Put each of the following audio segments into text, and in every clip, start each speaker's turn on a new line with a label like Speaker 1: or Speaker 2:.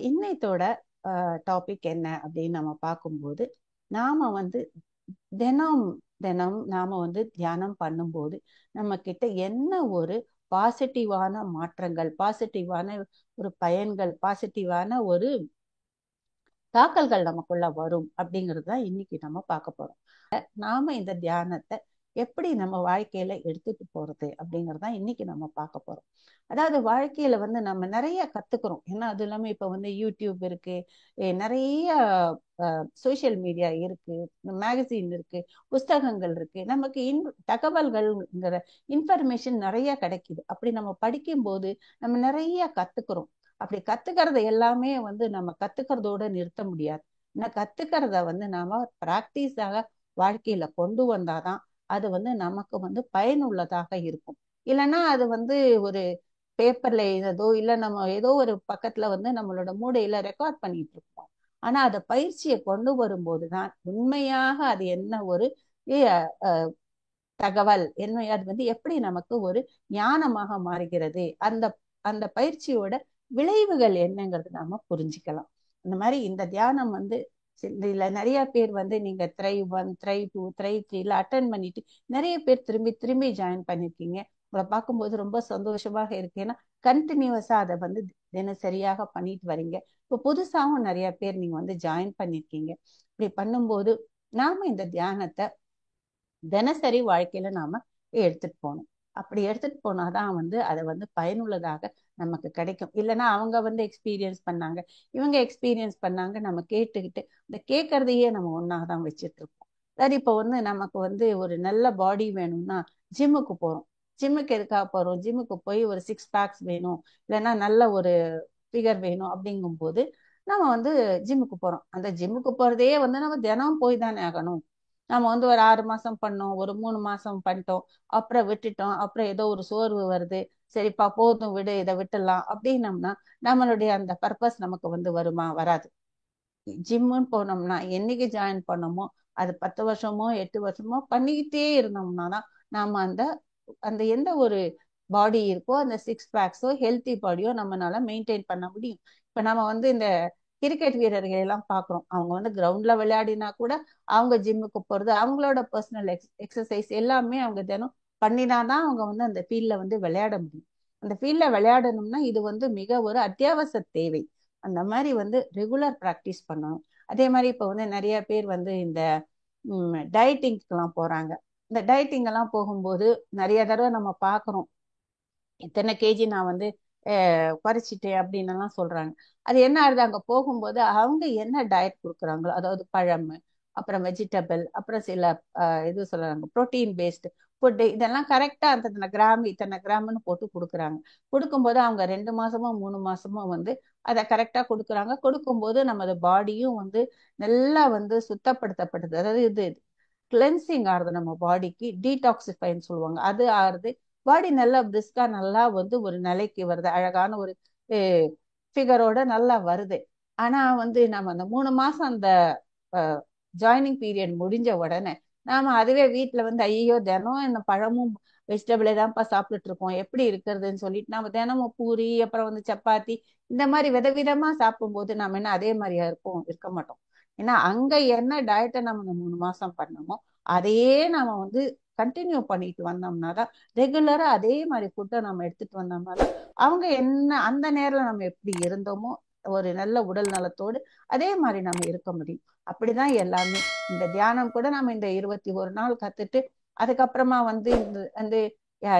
Speaker 1: இன்னைத்தோட topic என்ன அப்படின்னு நம்ம பார்க்கும்போது, நாம வந்து தினம் தினம் நாம வந்து தியானம் பண்ணும்போது நம்ம கிட்ட என்ன ஒரு பாசிட்டிவான மாற்றங்கள், பாசிட்டிவான ஒரு பயன்கள், பாசிட்டிவான ஒரு தாக்கல்கள் நமக்குள்ள வரும் அப்படிங்கிறது தான் இன்னைக்கு நம்ம பார்க்க போறோம். நாம இந்த தியானத்தை எப்படி நம்ம வாழ்க்கையில எடுத்துட்டு போறது அப்படிங்கறதான் இன்னைக்கு நம்ம பார்க்க போறோம். அதாவது வாழ்க்கையில வந்து நம்ம நிறைய கத்துக்கிறோம். ஏன்னா அது இல்லாம இப்ப வந்து யூடியூப் இருக்கு, நிறைய சோசியல் மீடியா இருக்கு, மேகசின் இருக்கு, புஸ்தகங்கள் இருக்கு, நமக்கு தகவல்கள்ங்கிற இன்ஃபர்மேஷன் நிறைய கிடைக்குது. அப்படி நம்ம படிக்கும் போது நம்ம நிறைய கத்துக்கிறோம். அப்படி கத்துக்கிறத எல்லாமே வந்து நம்ம கத்துக்கிறதோட நிறுத்த முடியாது. கத்துக்கிறத வந்து நாம பிராக்டிஸாக வாழ்க்கையில கொண்டு வந்தாதான் அது வந்து நமக்கு வந்து பயனுள்ளதாக இருக்கும். இல்லைன்னா அது வந்து ஒரு பேப்பர்ல எழுததோ இல்ல நம்ம ஏதோ ஒரு பக்கத்துல வந்து நம்மளோட மூளையில ரெக்கார்ட் பண்ணிட்டு இருக்கோம். ஆனா அதை பயிற்சியை கொண்டு வரும்போதுதான் உண்மையாக அது என்ன ஒரு தகவல் என்ன, அது வந்து எப்படி நமக்கு ஒரு ஞானமாக மாறுகிறது, அந்த அந்த பயிற்சியோட விளைவுகள் என்னங்கிறது நாம புரிஞ்சுக்கலாம். இந்த மாதிரி இந்த தியானம் வந்து இதுல நிறைய பேர் வந்து நீங்க த்ரை 1 த்ரை 2 த்ரை 3 அட்டன் பண்ணிட்டு நிறைய பேர் திரும்பி திரும்பி ஜாயின் பண்ணிருக்கீங்க. உங்களை பார்க்கும்போது ரொம்ப சந்தோஷமாக இருக்கு. ஏன்னா கண்டினியூஸா அதை வந்து தினசரியாக பண்ணிட்டு வரீங்க. இப்போ புதுசாகவும் நிறைய பேர் நீங்க வந்து ஜாயின் பண்ணிருக்கீங்க. இப்படி பண்ணும்போது நாம இந்த தியானத்தை தினசரி வாழ்க்கையில நாம எடுத்துட்டு போகணும். அப்படி எடுத்துட்டு போனாதான் வந்து அதை வந்து பயனுள்ளதாக நமக்கு கிடைக்கும். இல்லைன்னா அவங்க வந்து எக்ஸ்பீரியன்ஸ் பண்ணாங்க, இவங்க எக்ஸ்பீரியன்ஸ் பண்ணாங்க, நம்ம கேட்டுக்கிட்டு இந்த கேட்கறதையே நம்ம ஒன்னாதான் வச்சுட்டு இருக்கோம். அதாவது இப்போ வந்து நமக்கு வந்து ஒரு நல்ல பாடி வேணும்னா ஜிம்முக்கு போறோம். ஜிம்முக்கு எதுக்காக போறோம்? ஜிம்முக்கு போய் ஒரு 6 பேக்ஸ் வேணும், இல்லைன்னா நல்ல ஒரு ஃபிகர் வேணும். அப்படிங்கும் போது நம்ம வந்து ஜிம்முக்கு போறோம். அந்த ஜிம்முக்கு போறதே வந்து நம்ம தினம் போய் தானே ஆகணும். நம்ம வந்து ஒரு 6 மாசம் பண்ணோம், ஒரு 3 மாசம் பண்ணிட்டோம், அப்புறம் விட்டுட்டோம், அப்புறம் ஏதோ ஒரு சோர்வு வருது, சரிப்பா போதும் விடு இதை விட்டுலாம் அப்படின்னம்னா நம்மளுடைய அந்த பர்பஸ் நமக்கு வந்து வருமா? வராது. ஜிம்முன்னு போனோம்னா என்னைக்கு ஜாயின் பண்ணோமோ அது 10 வருஷமோ 8 வருஷமோ பண்ணிக்கிட்டே இருந்தோம்னா தான் நாம அந்த அந்த எந்த ஒரு பாடி இருக்கோ அந்த 6 பேக்ஸோ ஹெல்த்தி பாடியோ நம்மளால மெயின்டைன் பண்ண முடியும். இப்ப நம்ம வந்து இந்த கிரிக்கெட் வீரர்கள் எல்லாம் பாக்குறோம். அவங்க வந்து கிரவுண்ட்ல விளையாடினா கூட அவங்க ஜிம்முக்கு போறது, அவங்களோட பர்சனல் எக்ஸசைஸ் எல்லாமே அவங்க தினம் பண்ணினாதான் அவங்க வந்து அந்த ஃபீல்ட்ல வந்து விளையாட முடியும். அந்த ஃபீல்ட்ல விளையாடணும்னா இது வந்து மிக ஒரு அத்தியாவசிய தேவை. அந்த மாதிரி வந்து ரெகுலர் ப்ராக்டிஸ் பண்ணணும். அதே மாதிரி இப்போ வந்து நிறைய பேர் வந்து இந்த டயட்டிங்க்கெல்லாம் போறாங்க. இந்த டயட்டிங் எல்லாம் போகும்போது நிறைய தடவை நம்ம பார்க்குறோம், இத்தனை கேஜி நான் வந்து குறைச்சிட்டேன் அப்படின்னு எல்லாம் சொல்றாங்க. அது என்ன ஆகுது, அங்க போகும்போது அவங்க என்ன டயட் கொடுக்குறாங்களோ, அதாவது பழம், அப்புறம் வெஜிடபிள், அப்புறம் சில இது சொல்றாங்க புரோட்டீன் பேஸ்டு ஃபுட்டு, இதெல்லாம் கரெக்டா அந்த கிராம் இத்தனை கிராம்னு போட்டு கொடுக்குறாங்க. கொடுக்கும்போது அவங்க 2 மாசமோ 3 மாசமோ வந்து அதை கரெக்டா கொடுக்குறாங்க. கொடுக்கும்போது நமது பாடியும் வந்து நல்லா வந்து சுத்தப்படுத்தப்படுது. அதாவது இது கிளென்சிங் ஆறுது, நம்ம பாடிக்கு டீடாக்சிஃபைன்னு சொல்லுவாங்க, அது ஆறுது. பாடி நல்லா பிரிஸ்கா நல்லா வந்து ஒரு நிலைக்கு வருது, அழகான ஒரு ஃபிகரோட நல்லா வருது. ஆனா வந்து நம்ம அந்த 3 மாசம் அந்த ஜாயினிங் பீரியட் முடிஞ்ச உடனே நாம அதுவே வீட்டுல வந்து ஐயோ தினம் இந்த பழமும் வெஜிடபிளே தான்ப்பா சாப்பிட்டுட்டு இருக்கோம், எப்படி இருக்கிறதுன்னு சொல்லிட்டு நம்ம தினமும் பூரி அப்புறம் வந்து சப்பாத்தி இந்த மாதிரி விதவிதமா சாப்பிடும்போது நம்ம என்ன அதே மாதிரியா இருப்போம்? இருக்க மாட்டோம். ஏன்னா அங்க என்ன டயட்டை நம்ம இந்த 3 மாசம் பண்ணோமோ அதையே நாம வந்து கண்டினியூ பண்ணிட்டு வந்தோம்னா தான், ரெகுலரா அதே மாதிரி ஃபுட்டை நம்ம எடுத்துட்டு வந்தோம்னா தான் அவங்க என்ன அந்த நேரம் நம்ம எப்படி இருந்தோமோ ஒரு நல்ல உடல் நலத்தோடு அதே மாதிரி நம்ம இருக்க முடியும். அப்படிதான் எல்லாமே. இந்த தியானம் கூட நம்ம இந்த 21 நாள் கத்துட்டு அதுக்கப்புறமா வந்து இந்த வந்து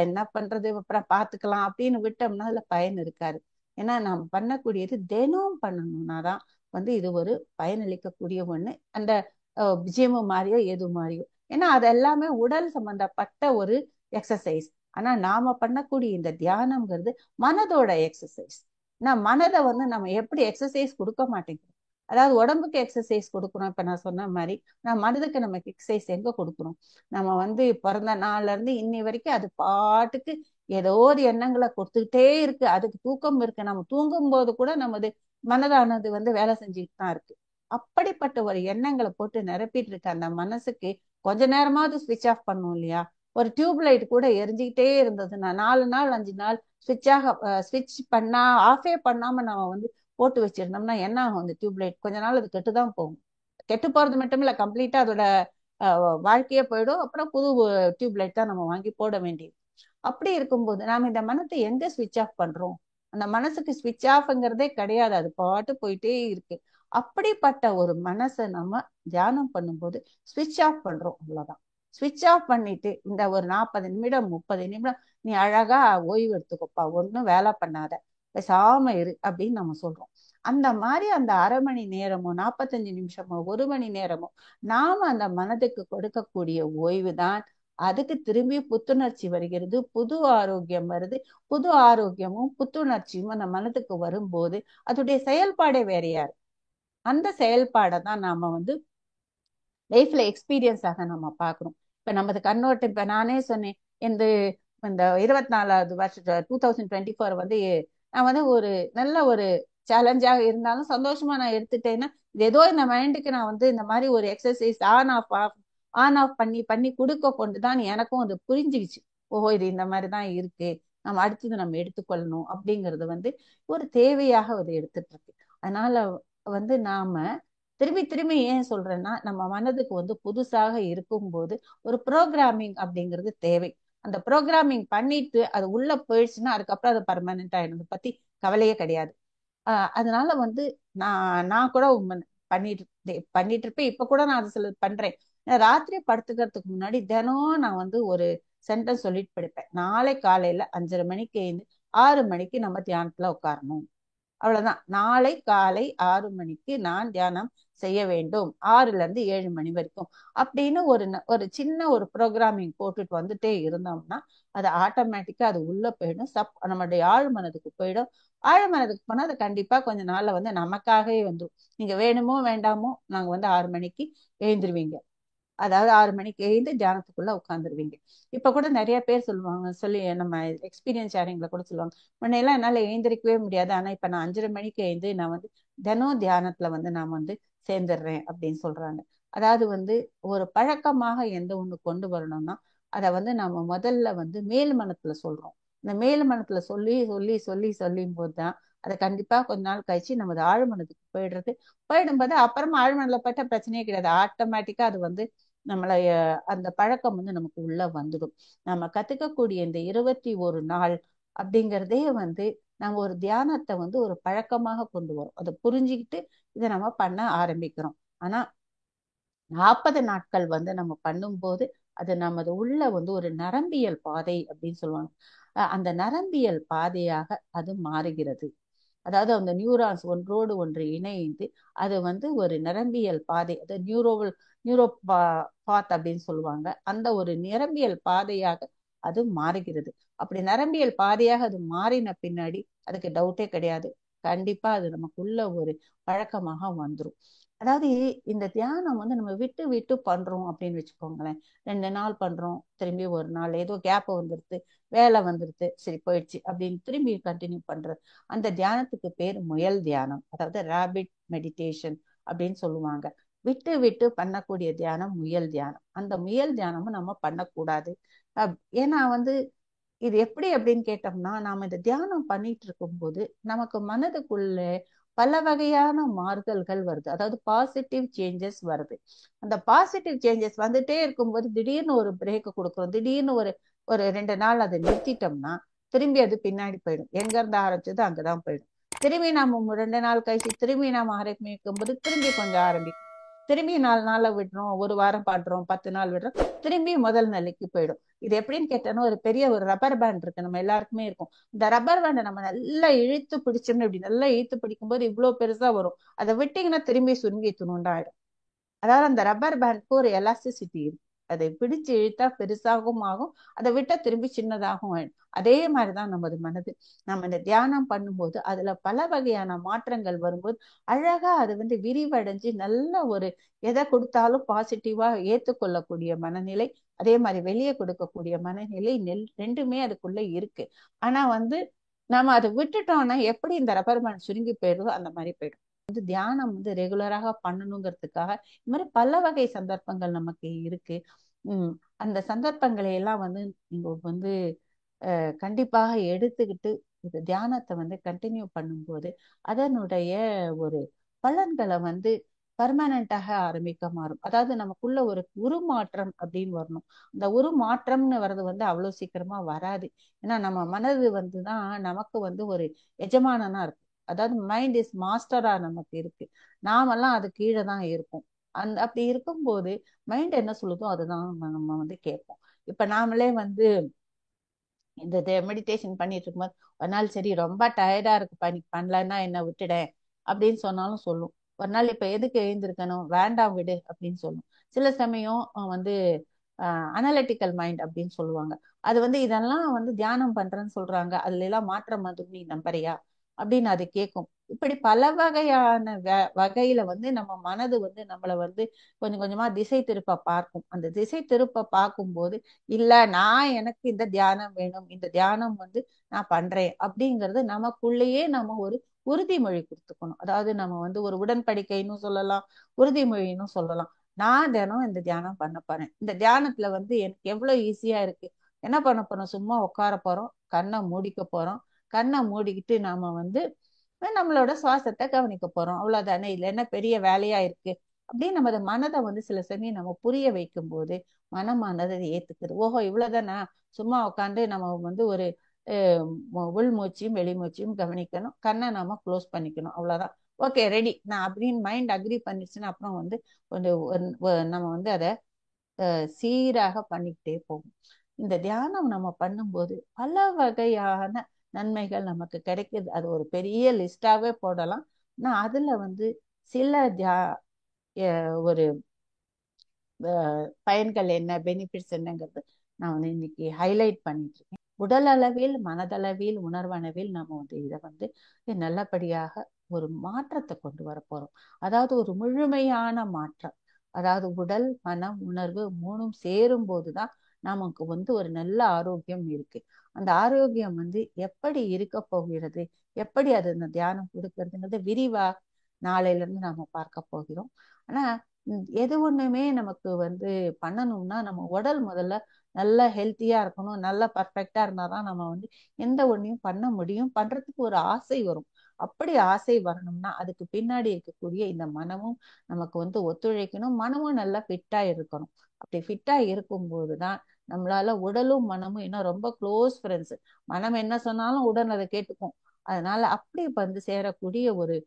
Speaker 1: என்ன பண்றது அப்புறம் பாத்துக்கலாம் அப்படின்னு விட்டோம்னா அதுல பயன் இருக்காது. ஏன்னா நாம் பண்ணக்கூடியது தினம் பண்ணணும்னாதான் வந்து இது ஒரு பயனளிக்கக்கூடிய ஒண்ணு. அந்த ஜிம் மாதிரியோ எது மாதிரியோ, ஏன்னா அது எல்லாமே உடல் சம்பந்தப்பட்ட ஒரு எக்ஸசைஸ். ஆனா நாம பண்ணக்கூடிய இந்த தியானம்ங்கிறது மனதோட எக்ஸசைஸ். நான் மனதை வந்து நம்ம எப்படி எக்ஸசைஸ் கொடுக்க மாட்டேங்கிறோம். அதாவது உடம்புக்கு எக்ஸசைஸ் கொடுக்குறோம், இப்ப நான் சொன்ன மாதிரி நான் மனதுக்கு நமக்கு எக்ஸசைஸ் எங்க கொடுக்குறோம்? நம்ம வந்து பிறந்த நாள்ல இருந்து இன்னி வரைக்கும் அது பாட்டுக்கு ஏதோ ஒரு எண்ணங்களை கொடுத்துக்கிட்டே இருக்கு. அதுக்கு தூக்கம் இருக்கு, நம்ம தூங்கும் போது கூட நமது மனதானது வந்து வேலை செஞ்சுட்டு தான் இருக்கு. அப்படிப்பட்ட ஒரு எண்ணங்களை போட்டு நிரப்பிட்டு இருக்க அந்த மனசுக்கு கொஞ்ச நேரமாவது ஸ்விட்ச் ஆஃப் பண்ணும் இல்லையா? ஒரு டியூப் லைட் கூட எரிஞ்சுக்கிட்டே இருந்ததுன்னா 4 நாள் 5 நாள் ஸ்விட்ச் பண்ணா ஆஃபே பண்ணாம நம்ம வந்து போட்டு வச்சிருந்தோம்னா என்ன ஆகும்? அந்த டியூப் லைட் கொஞ்ச நாள் அது கெட்டுதான் போகும். கெட்டு போறது மட்டும் இல்ல, கம்ப்ளீட்டா அதோட வாழ்க்கையே போயிடும். அப்புறம் புது டியூப் லைட் தான் நம்ம வாங்கி போட வேண்டியது. அப்படி இருக்கும்போது நாம இந்த மனத்தை எங்க ஸ்விட்ச் ஆஃப் பண்றோம்? அந்த மனசுக்கு ஸ்விட்ச் ஆஃப்ங்கிறதே கிடையாது, அது பாட்டு போயிட்டே இருக்கு. அப்படிப்பட்ட ஒரு மனசை நம்ம தியானம் பண்ணும்போது ஸ்விட்ச் ஆஃப் பண்றோம், அவ்வளவுதான். ஸ்விட்ச் ஆஃப் பண்ணிட்டு இந்த ஒரு 40 நிமிடம் 30 நிமிடம் நீ அழகா ஓய்வு எடுத்துக்கோப்பா, ஒன்னும் வேலை பண்ணாத, பேசாம இரு அப்படின்னு நம்ம சொல்றோம். அந்த மாதிரி அந்த அரை மணி நேரமோ 45 நிமிஷமோ 1 மணி நேரமோ நாம அந்த மனதுக்கு கொடுக்கக்கூடிய ஓய்வு தான் அதுக்கு திரும்பி புத்துணர்ச்சி வருகிறது, புது ஆரோக்கியம் வருது. புது ஆரோக்கியமும் புத்துணர்ச்சியும் அந்த மனதுக்கு வரும்போது அதோடைய செயல்பாடே வேறையா இருக்கு. அந்த செயல்பாடை தான் நாம வந்து லைஃப்ல எக்ஸ்பீரியன்ஸ் ஆக நம்ம பாக்குறோம். இப்ப நமது கண்ணோட்டம், இப்ப நானே சொன்னேன், இந்த இந்த 24வது வருஷம் 2024 வந்து நான் வந்து ஒரு நல்ல ஒரு சேலஞ்சாக இருந்தாலும் சந்தோஷமா நான் எடுத்துட்டேன்னா, ஏதோ இந்த மைண்டுக்கு நான் வந்து இந்த மாதிரி ஒரு எக்ஸசைஸ் ஆன் ஆஃப் பண்ணி பண்ணி கொடுக்க கொண்டுதான் எனக்கும் அது புரிஞ்சுக்கிச்சு. ஓஹோ, இது இந்த மாதிரிதான் இருக்கு, நம்ம அடுத்தது நம்ம எடுத்துக்கொள்ளணும் அப்படிங்கறது வந்து ஒரு தேவையாக அது எடுத்துட்டு இருக்கு. அதனால வந்து நாம திரும்பி திரும்பி ஏன் சொல்றேன்னா, நம்ம மனதுக்கு வந்து புதுசாக இருக்கும்போது ஒரு ப்ரோக்ராமிங் அப்படிங்கிறது தேவை. அந்த ப்ரோக்ராமிங் பண்ணிட்டு அது உள்ள போயிடுச்சுன்னா அதுக்கப்புறம் அது பர்மனெண்ட் ஆயிடும், அதை பத்தி கவலையே கிடையாது. அதனால வந்து நான் கூட பண்ணிட்டு இருப்பேன். இப்ப கூட நான் அது சில பண்றேன். ராத்திரி படுத்துக்கிறதுக்கு முன்னாடி தினம் நான் வந்து ஒரு சென்டென்ஸ் சொல்லிட்டு படுப்பேன். நாளை காலையில 5:30 மணிக்கு எழுந்து 6 மணிக்கு நம்ம தியானத்துல உட்காரணும், அவ்வளவுதான். நாளை காலை 6 மணிக்கு நான் தியானம் செய்ய வேண்டும், 6ல இருந்து 7 மணி வரைக்கும் அப்படின்னு ஒரு சின்ன ஒரு ப்ரோக்ராமிங் போட்டுட்டு வந்துட்டே இருந்தோம்னா அது ஆட்டோமேட்டிக்கா அது உள்ள போயிடும், நம்மளுடைய ஆழ் மனதுக்கு போயிடும். ஆழ் மனதுக்கு போனா அது கண்டிப்பா கொஞ்ச நாள்ல வந்து நமக்காகவே வந்துடும். நீங்க வேணுமோ வேண்டாமோ நாங்க வந்து 6 மணிக்கு எழுந்திருவீங்க, அதாவது 6 மணிக்கு எழுந்து தியானத்துக்குள்ள உட்காந்துருவீங்க. இப்ப கூட நிறைய பேர் சொல்லுவாங்க, சொல்லி நம்ம எக்ஸ்பீரியன்ஸ் ஷேரிங்ல கூட சொல்லுவாங்க, முன்னையெல்லாம் என்னால எழுந்திருக்கவே முடியாது, ஆனா இப்ப நான் 5:30 மணிக்கு எழுந்து நான் வந்து தினம் தியானத்துல வந்து நான் வந்து சேர்ந்துடுறேன் அப்படின்னு சொல்றாங்க. அதாவது வந்து ஒரு பழக்கமாக எந்த ஒண்ணு கொண்டு வரணும்னா அதை வந்து நம்ம முதல்ல வந்து மேல் மனத்துல சொல்றோம். இந்த மேல் மனத்துல சொல்லி சொல்லி சொல்லி சொல்லும் போதுதான் அதை கண்டிப்பா கொஞ்ச நாள் கழிச்சு நமது ஆழ்மனதுக்கு போயிடுறது. போயிடும்போது அப்புறமா ஆழ்மனதுல போயிட்டா பிரச்சனையே கிடையாது, ஆட்டோமேட்டிக்கா அது வந்து நம்மள அந்த பழக்கம் வந்து நமக்கு உள்ள வந்துடும். நம்ம கத்துக்கக்கூடிய இந்த 21 நாள் அப்படிங்கிறதே வந்து நம்ம ஒரு தியானத்தை வந்து ஒரு பழக்கமாக கொண்டு வரும், அதை புரிஞ்சுக்கிட்டு இதை நம்ம பண்ண ஆரம்பிக்கிறோம். ஆனா 40 நாட்கள் வந்து நம்ம பண்ணும்போது அது நமது உள்ள வந்து ஒரு நரம்பியல் பாதை அப்படின்னு சொல்லுவாங்க. அந்த நரம்பியல் பாதையாக அது மாறுகிறது. அதாவது அந்த நியூரான்ஸ் ஒன்றோடு ஒன்று இணைந்து அது வந்து ஒரு நரம்பியல் பாதை, அது நியூரோ பாத் அப்படின்னு சொல்லுவாங்க. அந்த ஒரு நரம்பியல் பாதையாக அது மாறுகிறது. அப்படி நரம்பியல் பாதையாக அது மாறின பின்னாடி அதுக்கு டவுட்டே கிடையாது, கண்டிப்பா அது நமக்குள்ள ஒரு பழக்கமாக வந்துடும். அதாவது இந்த தியானம் வந்து நம்ம விட்டு விட்டு பண்றோம் அப்படின்னு வச்சுக்கோங்களேன். 2 நாள் பண்றோம், திரும்பி ஒரு நாள் ஏதோ கேப் வந்துருது, வேலை வந்துருது, சரி போயிடுச்சு அப்படின்னு திரும்பி கண்டினியூ பண்றது. அந்த தியானத்துக்கு பேர் முயல் தியானம், அதாவது ராபிட் மெடிடேஷன் அப்படின்னு சொல்லுவாங்க. விட்டு விட்டு பண்ணக்கூடிய தியானம் முயல் தியானம். அந்த முயல் தியானமும் நம்ம பண்ணக்கூடாது. ஏன்னா வந்து இது எப்படி அப்படின்னு கேட்டோம்னா, நாம இந்த தியானம் பண்ணிட்டு இருக்கும்போது நமக்கு மனதுக்குள்ள பல வகையான மாறுதல்கள் வருது, அதாவது பாசிட்டிவ் சேஞ்சஸ் வருது. அந்த பாசிட்டிவ் சேஞ்சஸ் வந்துட்டே இருக்கும்போது திடீர்னு ஒரு பிரேக் கொடுக்குறோம், திடீர்னு ஒரு ஒரு 2 நாள் அதை நிறுத்திட்டோம்னா திரும்பி அது பின்னாடி போயிடும், எங்க இருந்து ஆரம்பிச்சது அங்கதான் போயிடும். திரும்பி நாம 2 நாள் கழிச்சு திரும்பி நாம ஆரம்பிக்கும் போது திரும்பி கொஞ்சம் ஆரம்பிக்கும், திரும்பி 4 நாளை விடுறோம், ஒரு வாரம் பாடுறோம், 10 நாள் விடுறோம், திரும்பி முதல் நிலைக்கு போயிடும். இது எப்படின்னு கேட்டோன்னா, ஒரு பெரிய ஒரு ரப்பர் பேண்ட் இருக்கு, நம்ம எல்லாருக்குமே இருக்கும். இந்த ரப்பர் பேண்டை நம்ம நல்லா இழுத்து பிடிச்சோம்னு, இப்படி நல்லா இழுத்து பிடிக்கும் போது இவ்வளவு பெருசா வரும், அதை விட்டீங்கன்னா திரும்பி சுருங்கி துணுண்டாயிடும். அதாவது அந்த ரப்பர் பேண்ட்க்கு ஒரு எலாஸ்டிசிட்டி இருக்கு, அதை பிடிச்சு இழுத்தா பெருசாகவும் ஆகும், அதை விட்டா திரும்பி சின்னதாகவும் ஆயிடும். அதே மாதிரிதான் நமது மனது. நம்ம இந்த தியானம் பண்ணும்போது அதுல பல வகையான மாற்றங்கள் வரும்போது அழகா அது வந்து விரிவடைஞ்சு நல்ல ஒரு எதை கொடுத்தாலும் பாசிட்டிவா ஏத்துக்கொள்ளக்கூடிய மனநிலை, அதே மாதிரி வெளியே கொடுக்கக்கூடிய மனநிலை ரெண்டுமே அதுக்குள்ள இருக்கு. ஆனா வந்து நாம அதை விட்டுட்டோம்னா எப்படி இந்த ரப்பர் பேண்ட் சுருங்கி போயிடுதோ அந்த மாதிரி போயிடும். வந்து தியானம் வந்து ரெகுலராக பண்ணணுங்கிறதுக்காக இந்த மாதிரி பல வகை சந்தர்ப்பங்கள் நமக்கு இருக்கு. அந்த சந்தர்ப்பங்களை எல்லாம் வந்து நீங்க வந்து கண்டிப்பாக எடுத்துக்கிட்டு இது தியானத்தை வந்து கண்டினியூ பண்ணும்போது அதனுடைய ஒரு பலன்களை வந்து பர்மனண்டாக ஆரம்பிக்க மாறும். அதாவது நமக்குள்ள ஒரு உருமாற்றம் அப்படின்னு வரணும். அந்த உருமாற்றம்னு வர்றது வந்து அவ்வளவு சீக்கிரமா வராது. ஏன்னா நம்ம மனது வந்துதான் நமக்கு வந்து ஒரு எஜமானனா இருக்கு. அதாவது மைண்ட் இஸ் மாஸ்டரா நமக்கு இருக்கு. நாமெல்லாம் அது கீழே தான் இருக்கும். அப்படி இருக்கும்போது மைண்ட் என்ன சொல்லுதோ அதுதான் நம்ம வந்து கேட்போம். இப்ப நாமளே வந்து இந்த மெடிடேஷன் பண்ணிட்டு இருக்கும்போது ஒரு நாள் சரி ரொம்ப டயர்டா இருக்கு பண்ணி பண்ணலன்னா என்ன விட்டுடேன் அப்படின்னு சொன்னாலும் சொல்லும். ஒரு நாள் இப்ப எதுக்கு எழுந்திருக்கணும் வேண்டாம் விடு அப்படின்னு சொல்லும். சில சமயம் வந்து அனலிட்டிக்கல் மைண்ட் அப்படின்னு சொல்லுவாங்க. அது வந்து இதெல்லாம் வந்து தியானம் பண்றேன்னு சொல்றாங்க, அதுல எல்லாம் மாற்றம் வந்து நீ நம்புறியா அப்படின்னு அது கேட்கும். இப்படி பல வகையான வகையில வந்து நம்ம மனது வந்து நம்மளை வந்து கொஞ்சம் கொஞ்சமா திசை திருப்ப பார்க்கும். அந்த திசை திருப்ப பார்க்கும்போது இல்ல நான் எனக்கு இந்த தியானம் வேணும், இந்த தியானம் வந்து நான் பண்றேன் அப்படிங்கறது நமக்குள்ளேயே நம்ம ஒரு உறுதிமொழி கொடுத்துக்கணும். அதாவது நம்ம வந்து ஒரு உடன்படிக்கைன்னு சொல்லலாம், உறுதிமொழின்னு சொல்லலாம். நான் தினம் இந்த தியானம் பண்ண போறேன். இந்த தியானத்துல வந்து எனக்கு எவ்வளவு ஈஸியா இருக்கு. என்ன பண்ண போறோம், சும்மா உட்கார போறோம், கண்ணை மூடிக்க போறோம். கண்ணை மூடிக்கிட்டு நாம வந்து நம்மளோட சுவாசத்தை கவனிக்க போறோம், அவ்வளவுதானே. இல்ல என்ன பெரிய வேலையா இருக்கு அப்படின்னு நம்ம மனதை வந்து சில சமயம் நம்ம புரிய வைக்கும் போது மனமானது அதை ஏத்துக்குது. ஓஹோ இவ்வளவுதானா, சும்மா உட்காந்து நம்ம வந்து ஒரு உள் மூச்சையும் வெளிமூச்சையும் கவனிக்கணும், கண்ணை நாம க்ளோஸ் பண்ணிக்கணும், அவ்வளவுதான். ஓகே ரெடி நான் அப்படின்னு மைண்ட் அக்ரி பண்ணிச்சுன்னா அப்புறம் வந்து கொஞ்சம் நம்ம வந்து அதை சீராக பண்ணிக்கிட்டே போகும். இந்த தியானம் நம்ம பண்ணும்போது பல வகையான நன்மைகள் நமக்கு கிடைக்குது. அது ஒரு பெரிய லிஸ்டாவே போடலாம். நான் அதுல வந்து சில ஒரு பயன்கள் என்ன, பெனிஃபிட்ஸ் என்னங்கிறது நான் வந்து இன்னைக்கு ஹைலைட் பண்ணிட்டு இருக்கேன். உடல் அளவில், மனதளவில், உணர்வளவில் நம்ம வந்து இதை வந்து நல்லபடியாக ஒரு மாற்றத்தை கொண்டு வர போறோம். அதாவது ஒரு முழுமையான மாற்றம். அதாவது உடல் மனம் உணர்வு மூணும் சேரும் போதுதான் நமக்கு வந்து ஒரு நல்ல ஆரோக்கியம் இருக்கு. அந்த ஆரோக்கியம் வந்து எப்படி இருக்க போகிறது, எப்படி அது இந்த தியானம் கொடுக்கறதுங்கிறது விரிவா நாளையில இருந்து நாம பார்க்க போகிறோம். ஆனா எது ஒண்ணுமே நமக்கு வந்து பண்ணணும்னா நம்ம உடல் முதல்ல நல்லா ஹெல்த்தியா இருக்கணும், நல்லா பர்ஃபெக்டா இருந்தாதான் நம்ம வந்து எந்த ஒண்ணையும் பண்ண முடியும், பண்றதுக்கு ஒரு ஆசை வரும். அப்படி ஆசை வரணும்னா அதுக்கு பின்னாடி இருக்கக்கூடிய இந்த மனமும் நமக்கு வந்து ஒத்துழைக்கணும், மனமும் நல்லா ஃபிட்டா இருக்கணும். அப்படி ஃபிட்டா இருக்கும் போதுதான் நம்மளால உடலும் மனமும் இன்னும் ரொம்ப க்ளோஸ் ஃப்ரெண்ட்ஸ். மனம் என்ன சொன்னாலும் உடல் அதை கேட்டுக்கும். அதனால அப்படி வந்து சேரக்கூடிய ஒரு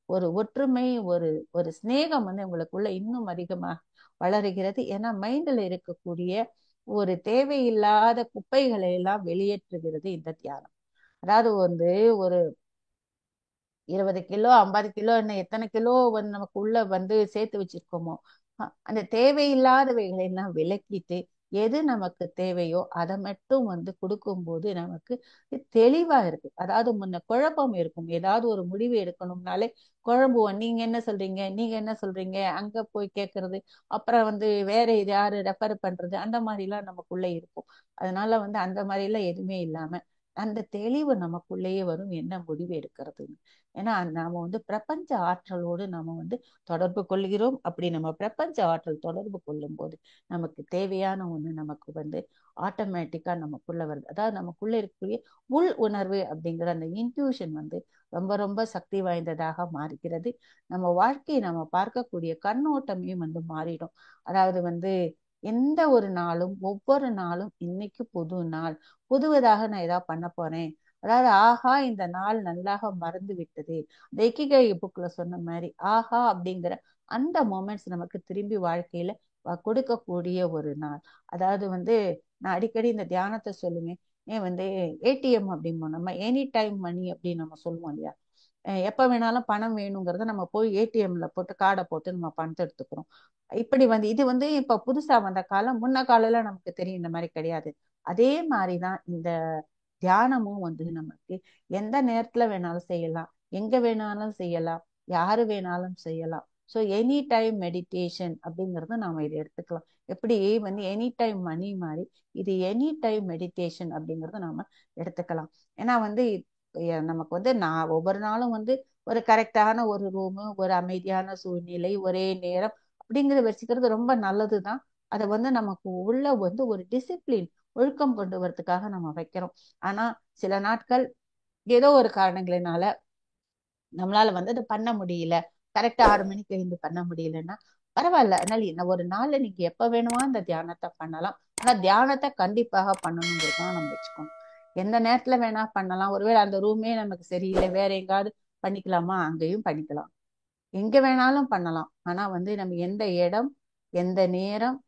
Speaker 1: ஒரு ஒற்றுமை, ஒரு ஒரு சிநேகம் வந்து உங்களுக்குள்ள இன்னும் அதிகமாக வளருகிறது. ஏன்னா மைண்ட்ல இருக்கக்கூடிய ஒரு தேவையில்லாத குப்பைகளை எல்லாம் வெளியேற்றுகிறது இந்த தியானம். அதாவது வந்து ஒரு 20 கிலோ 50 கிலோ என்ன எத்தனை கிலோ வந்து நமக்கு உள்ள வந்து சேர்த்து வச்சிருக்கோமோ அந்த தேவையில்லாதவைகளை எல்லாம் விலக்கிட்டு எது நமக்கு தேவையோ அதை மட்டும் வந்து கொடுக்கும்போது நமக்கு தெளிவா இருக்கு. அதாவது முன்ன குழப்பம் இருக்கும், ஏதாவது ஒரு முடிவு எடுக்கணும்னாலே குழம்புவோம், நீங்க என்ன சொல்றீங்க, நீங்க என்ன சொல்றீங்க, அங்க போய் கேட்கறது, அப்புறம் வந்து வேற இது யாரு ரெஃபர் பண்றது, அந்த மாதிரி எல்லாம் நமக்குள்ள இருக்கும். அதனால வந்து அந்த மாதிரி எல்லாம் எதுவுமே இல்லாம அந்த தெளிவு நமக்குள்ளேயே வரும், என்ன முடிவு எடுக்கிறதுன்னு. ஏன்னா நாம வந்து பிரபஞ்ச ஆற்றலோடு நாம வந்து தொடர்பு கொள்கிறோம். அப்படி நம்ம பிரபஞ்ச ஆற்றல் தொடர்பு கொள்ளும் போது நமக்கு தேவையான ஒண்ணு நமக்கு வந்து ஆட்டோமேட்டிக்கா நமக்குள்ள வருது. அதாவது நமக்குள்ள இருக்கக்கூடிய உள் உணர்வு அப்படிங்கிற அந்த இன்ட்யூஷன் வந்து ரொம்ப ரொம்ப சக்தி வாய்ந்ததாக மாறுகிறது. நம்ம வாழ்க்கையை நம்ம பார்க்கக்கூடிய கண்ணோட்டமே வந்து மாறிடும். அதாவது வந்து எந்த ஒரு நாளும் ஒவ்வொரு நாளும் இன்னைக்கு புது நாள், புதுவதாக நான் ஏதாவது பண்ண போறேன், அதாவது ஆஹா இந்த நாள் நல்லாக மறந்து விட்டது, இந்த இக்கிகை புக்ல சொன்ன மாதிரி ஆஹா அப்படிங்கிற அந்த மொமெண்ட்ஸ் நமக்கு திரும்பி வாழ்க்கையில கொடுக்கக்கூடிய ஒரு நாள். அதாவது வந்து நான் அடிக்கடி இந்த தியானத்தை சொல்லுவேன். ஏன் வந்து ஏடிஎம் அப்படிம்போம், நம்ம எனி டைம் மணி அப்படின்னு நம்ம சொல்லுவோம் இல்லையா. எப்ப வேணாலும் பணம் வேணுங்கிறத நம்ம போய் ஏடிஎம்ல போட்டு கார்டை போட்டு நம்ம பணத்தை எடுத்துக்கிறோம். இப்படி வந்து இது வந்து இப்ப புதுசா வந்த காலம், முன்ன காலையில நமக்கு தெரியும் இந்த மாதிரி கிடையாது. அதே மாதிரிதான் இந்த தியானமும் வந்து நமக்கு எந்த நேரத்துல வேணாலும் செய்யலாம், எங்க வேணாலும் செய்யலாம், யாரு வேணாலும் செய்யலாம். ஸோ எனி டைம் மெடிடேஷன் அப்படிங்கறத நாம இதை எடுத்துக்கலாம். எப்படி வந்து எனி டைம் மணி மாதிரி இது எனி டைம் மெடிடேஷன் அப்படிங்கறத நாம எடுத்துக்கலாம். ஏன்னா வந்து நமக்கு வந்து நான் ஒவ்வொரு நாளும் வந்து ஒரு கரெக்டான ஒரு ரூமு, ஒரு அமைதியான சூழ்நிலை, ஒரே நேரம் அப்படிங்கறத வச்சுக்கிறது ரொம்ப நல்லதுதான். அதை நமக்கு உள்ள ஒரு டிசிப்ளின், ஒழுக்கம் கொண்டு வரதுக்காக நம்ம வைக்கிறோம். ஆனா சில நாட்கள் ஏதோ ஒரு காரணங்களினால நம்மளால அதை பண்ண முடியல, கரெக்டா 6 மணிக்கு எழுந்து பண்ண முடியலன்னா பரவாயில்ல. அதனால ஒரு நாள்ல நீங்க எப்ப வேணுமா இந்த தியானத்தை பண்ணலாம். ஆனா தியானத்தை கண்டிப்பாக பண்ணணுங்கிறதுதான் நம்ம வச்சுக்கணும். எந்த நேரத்துல வேணா பண்ணலாம். ஒருவேளை அந்த ரூமே நமக்கு சரியில்லை, வேற எங்காவது பண்ணிக்கலாமா, அங்கேயும் பண்ணிக்கலாம். எங்க வேணாலும் பண்ணலாம். ஆனா நம்ம எந்த இடம், எந்த நேரம்,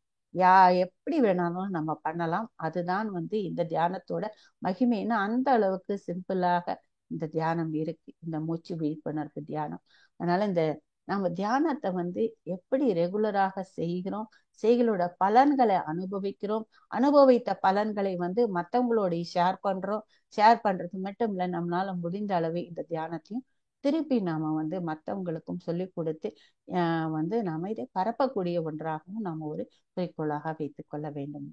Speaker 1: எப்படி வேணாலும் நம்ம பண்ணலாம். அதுதான் இந்த தியானத்தோட மகிமைன்னு அந்த அளவுக்கு சிம்பிளாக இந்த தியானம் இருக்கு, இந்த மூச்சு விழிப்புணர்வு தியானம். அதனால நம்ம தியானத்தை எப்படி ரெகுலராக செய்கிறோம், செய்களோட பலன்களை அனுபவிக்கிறோம், அனுபவித்த பலன்களை மற்றவங்களோட ஷேர் பண்றோம். ஷேர் பண்றது மட்டும் இல்லை, நம்மளால முடிந்த அளவு இந்த தியானத்தையும் திருப்பி நாம மற்றவங்களுக்கும் சொல்லி கொடுத்து நாம இதை பரப்பக்கூடிய ஒன்றாகவும் நாம ஒரு குறிக்கோளாக வைத்துக் கொள்ள வேண்டும்.